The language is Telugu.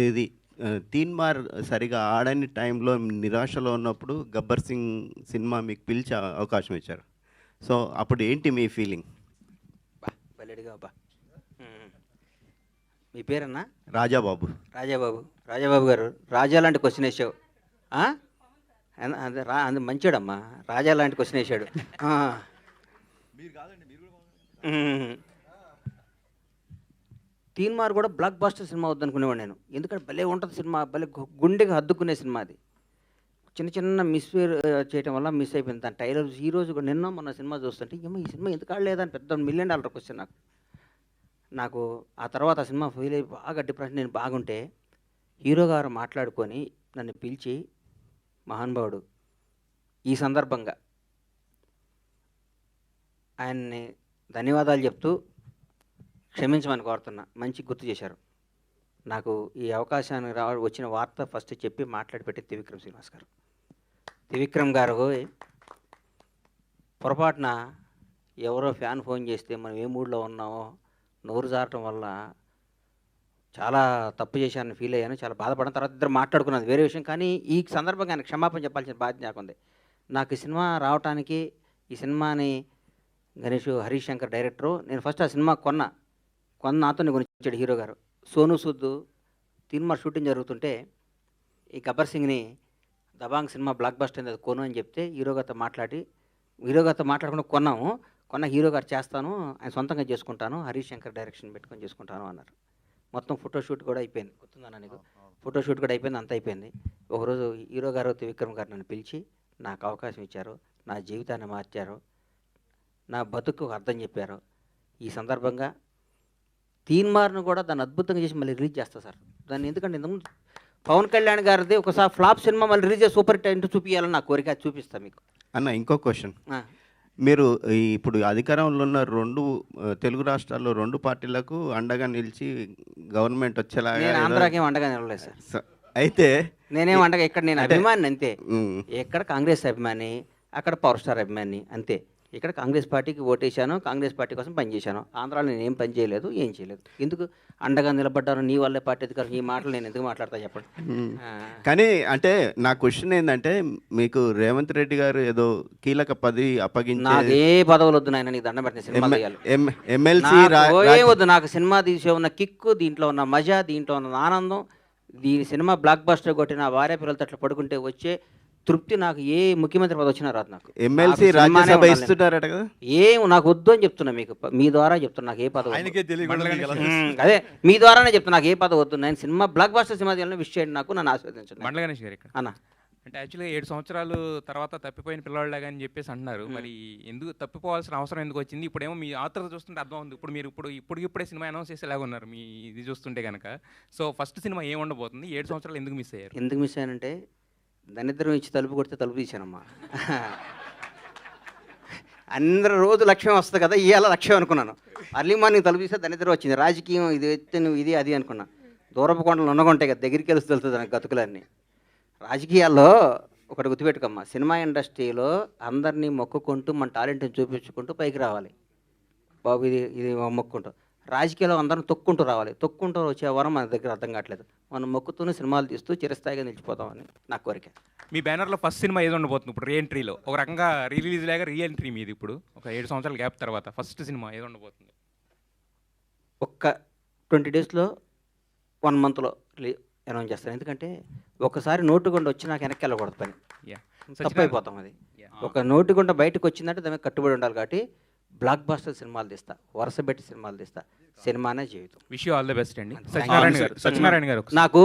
ఇది 'తీన్మార్' సరిగా ఆడని టైంలో నిరాశలో ఉన్నప్పుడు 'గబ్బర్ సింగ్' సినిమా మీకు పిలిచి అవకాశం ఇచ్చారు. సో అప్పుడు ఏంటి మీ ఫీలింగ్? బల్లెడిగా అబ్బా. మీ పేరన్నా? రాజాబాబు. రాజాబాబు గారు, రాజా లాంటి క్వశ్చన్ వేసావు. అది మంచోడమ్మా, రాజా లాంటి క్వశ్చన్ వేసాడు. తీన్మార్ కూడా బ్లాక్ బాస్టర్ సినిమా వద్దనుకునేవాడు నేను. ఎందుకంటే భలే ఉంటుంది సినిమా, భలే గుండెకి హద్దుకునే సినిమా అది. చిన్న చిన్న మిస్ చేయడం వల్ల మిస్ అయిపోయింది. దాని టైలర్ ఈ రోజు కూడా నిన్న మొన్న సినిమా చూస్తుంటే ఏమో ఈ సినిమా ఎందుకు ఆడలేదని పెద్ద $1 million క్వశ్చన్ నాకు. ఆ తర్వాత ఆ సినిమా ఫీల్ అయ్యి బాగా డిప్రెషన్, నేను బాగుంటే హీరో గారు మాట్లాడుకొని నన్ను పిలిచి, మహానుభావుడు, ఈ సందర్భంగా ఆయన్ని ధన్యవాదాలు చెప్తూ క్షమించమని కోరుతున్నా, మంచి గుర్తు చేశారు. నాకు ఈ అవకాశాన్ని వచ్చిన వార్త ఫస్ట్ చెప్పి మాట్లాడి పెట్టి త్రివిక్రమ్ శ్రీనివాస్ గారు. త్రివిక్రమ్ గారు పొరపాటున ఎవరో ఫ్యాన్ ఫోన్ చేస్తే మనం ఏ మూడ్లో ఉన్నామో నోరు జారటం వల్ల చాలా తప్పు చేశానని ఫీల్ అయ్యాను, చాలా బాధపడిన. తర్వాత ఇద్దరు మాట్లాడుకున్నది వేరే విషయం. కానీ ఈ సందర్భంగా ఆయన క్షమాపణ చెప్పాల్సిన బాధ్యత నాకుంది. నాకు ఈ సినిమా రావటానికి, ఈ సినిమాని హరీష్ శంకర్ డైరెక్టరు, నేను ఫస్ట్ ఆ సినిమా కొన్న నాతో కొనిచ్చాడు హీరో గారు. సోను సూద్ తీన్మార్ షూటింగ్ జరుగుతుంటే ఈ 'గబ్బర్ సింగ్'ని దబాంగ్ సినిమా బ్లాక్ బస్టర్ అది కొను అని చెప్తే హీరో గారితో మాట్లాడకుండా కొన్న హీరో గారు చేస్తాను, ఆయన సొంతంగా చేసుకుంటాను, హరీష్ శంకర్ డైరెక్షన్ పెట్టుకొని చేసుకుంటాను అన్నారు. మొత్తం ఫోటోషూట్ కూడా అయిపోయింది, గుర్తుందన్నా నీకు? ఫోటోషూట్ కూడా అయిపోయింది, అంతా అయిపోయింది. ఒకరోజు హీరో గారు త్రివిక్రమ్ గారు నన్ను పిలిచి నాకు అవకాశం ఇచ్చారు, నా జీవితాన్ని మార్చారు, నా బతుకు అర్థం చెప్పారు. ఈ సందర్భంగా తీన్మార్ను కూడా దాన్ని అద్భుతంగా చేసి మళ్ళీ రిలీజ్ చేస్తా సార్. దాన్ని ఎందుకంటే ఇంతకుముందు పవన్ కళ్యాణ్ గారిది ఒకసారి ఫ్లాప్ సినిమా మళ్ళీ రిలీజ్ చేసి సూపర్ హిట్ చూపించాలని నా కోరిక, అది చూపిస్తాను మీకు. అన్న ఇంకో క్వశ్చన్, మీరు ఇప్పుడు అధికారంలో ఉన్న తెలుగు రాష్ట్రాల్లో 2 పార్టీలకు అండగా నిలిచి గవర్నమెంట్ వచ్చేలాగా. నేను ఆంధ్రాకి ఏం అండగా నిలవలేదు సార్. అయితే నేనేం అండగా, ఇక్కడ నేను అభిమాని అంతే. ఎక్కడ కాంగ్రెస్ అభిమాని, అక్కడ పవర్ స్టార్ అభిమాని అంతే. ఇక్కడ కాంగ్రెస్ పార్టీకి ఓటేశాను, కాంగ్రెస్ పార్టీ కోసం పనిచేశాను. ఆంధ్రాలో నేను ఏం పని చేయలేదు, ఏం చేయలేదు. ఎందుకు అండగా నిలబడ్డాను, నీ వల్లే పార్టీ అధికారం, ఈ మాటలు నేను ఎందుకు మాట్లాడతా చెప్పండి. కానీ అంటే నా క్వశ్చన్ ఏంటంటే, మీకు రేవంత్ రెడ్డి గారు ఏదో కీలక పదవి అప్పగించి, నాకే పదవులు వద్దు నాయన, నీకు దండం పెట్టిన సినిమా తీయాలి, ఎమ్మెల్సీ వద్దు. నాకు సినిమా తీసే ఉన్న కిక్కు, దీంట్లో ఉన్న మజా, దీంట్లో ఉన్న ఆనందం, దీని సినిమా బ్లాక్ బస్టర్ కొట్టి నా భార్య పిల్లలతో అట్లా పడుకుంటే వచ్చే తృప్తి నాకు ఏ ముఖ్యమంత్రి పదవి వచ్చినా రాదు. నాకు ఎమ్మెల్సీ రాజ్యసభ ఇస్తున్నారట కదా, ఏం నాకు వద్దు అని చెప్తున్నా మీకు, మీ ద్వారా చెప్తున్నా. నాకు ఏ పదవి, అదే మీ ద్వారానే చెప్తున్నా, నాకు ఏ పదవి వద్దు. నేను సినిమా బ్లాక్ బస్టర్ సినిమా తీయాలని విష్ చేయండి, నాకు నన్ను ఆస్వాదించండి. బండ్ల గణేష్ గారు ఇక్కడ అన్న అంటే యాక్చువల్గా 7 సంవత్సరాలు తర్వాత తప్పిపోయిన పిల్లవాళ్ళగా అని చెప్పేసి అంటున్నారు. మరి ఎందుకు తప్పిపోవాల్సిన అవసరం ఎందుకు వచ్చింది? ఇప్పుడేమో మీ ఆత్రత చూస్తుంటే అర్థం ఉంది. ఇప్పుడే సినిమా అనౌన్స్ చేసేలాగా ఉన్నారు మీ ఇది చూస్తుంటే కనుక. సో ఫస్ట్ సినిమా ఏం ఉండబోతుంది? 7 సంవత్సరాలు ఎందుకు మిస్ అయ్యారు? ఎందుకు మిస్ అయ్యానంటే, దరిద్రం ఇచ్చి తలుపు కొడితే తలుపు తీశానమ్మా. అందరూ రోజు లక్ష్యం వస్తుంది కదా, ఇవాళ లక్ష్యం అనుకున్నాను. అర్లీ మార్నింగ్ తలుపు తీస్తే దరిద్రం వచ్చింది. రాజకీయం ఇది ఎత్తే నువ్వు ఇది అది అనుకున్నా. దూరపు కొండలు ఉన్నగుంటాయి కదా, దగ్గరికి వెళ్తే తెలుస్తుంది నాకు గతుకులన్నీ. రాజకీయాల్లో ఒకటి గుర్తుపెట్టుకోమ్మా, సినిమా ఇండస్ట్రీలో అందరినీ మొక్కుకుంటూ మన టాలెంట్ని చూపించుకుంటూ పైకి రావాలి బాబు, ఇది మొక్కుంటూ. రాజకీయాల్లో అందరం తొక్కుంటూ రావాలి. తొక్కుంటూ వచ్చే వరం మన దగ్గర అర్థం కావట్లేదు. మనం మొక్కుతూనే సినిమాలు తీస్తూ చిరస్థాయిగా నిలిచిపోతామని నా కోరిక. మీ బ్యానర్లో ఫస్ట్ సినిమా ఏది ఉండబోతుంది ఇప్పుడు? రీఎంట్రీలో ఒక రకంగా రిలీజ్ లాగా రీఎంట్రీ మీది. ఇప్పుడు ఒక 7 సంవత్సరాల గ్యాప్ తర్వాత ఫస్ట్ సినిమా ఏది ఉండబోతుంది? ఒక్క 20 daysలో 1 monthలో అనౌన్స్ చేస్తాను. ఎందుకంటే ఒకసారి నోటుగుండ వచ్చి నాకు వెనక్కి వెళ్ళకూడదు, పని తప్పైపోతాం. అది ఒక నోటుగుండ బయటకు వచ్చిందంటే దానికి కట్టుబడి ఉండాలి. కాబట్టి బ్లాక్ బస్టర్ సినిమాలు తీస్తా, వరుస పెట్టి సినిమాలు తీస్తా. సినిమానే జీవితం. Wish you all the best అండి. సత్యనారాయణ గారు నాకు